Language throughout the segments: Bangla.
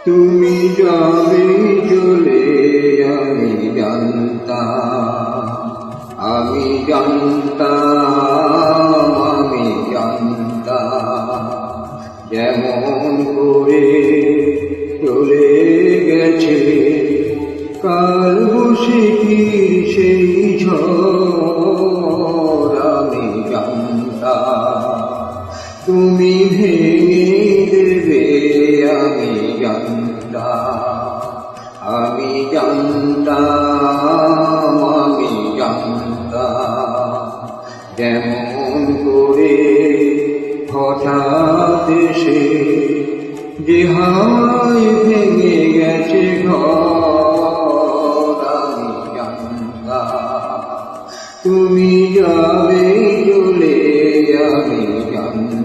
তুমি যাবে চলে আমি জানতাম, আমি জানতাম যেমন করে চলে গেছে কাল বৈশাখীর সেই ঝড়। আমি জানতাম তুমি ভেঙে দেবে, আমি জানতাম যেমন করে হঠাৎ এসে যে হাওয়ায় ভেঙে গেছে ঘর। আমি জানতাম তুমি যাবে চলে, আমি জানতাম।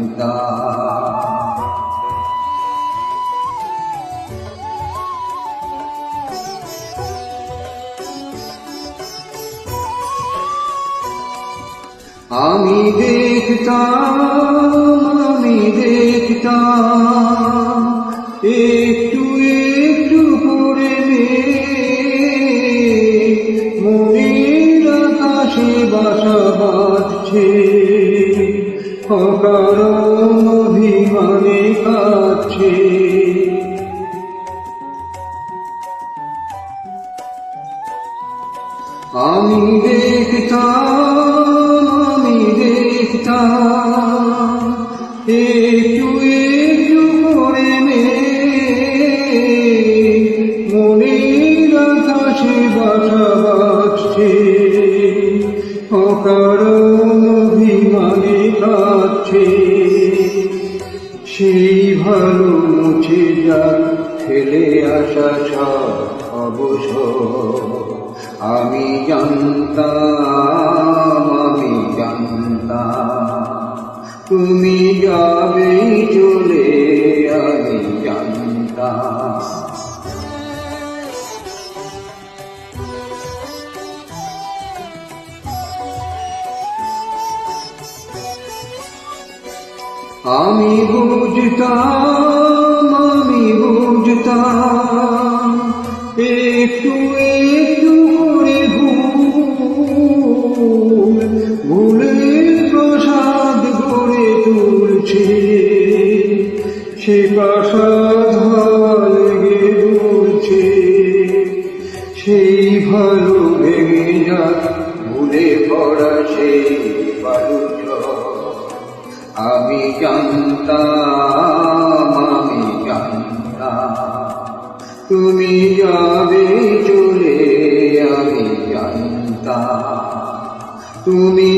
আমি দেখতাম একটু একটু করে মনের আকাশে বাসা বাঁধছে, অকারণ অভিমানে কাঁদছে। আমি দেখতাম একটু একটু করে মনের আকাশে বাসা বাঁধছে, অকারণ অভিমানে কাঁদছে। সেই ভালো মুছে যায় ফেলে আসা সব অবসর। আমি জানতাম তুমি যাবে চলে, আমি জানতাম। আমি বুঝতাম একটু একটু করে ভুলের প্রসাদ গড়ে তুলছে, সে প্রাসাদ হাওয়া লেগে দুলছে। সেই ভালো ভেঙে যাক ভুলে পড়া সেই বালুচর। আমি জানতাম তুমি যাবে চলে, আমি জানতাম তুমি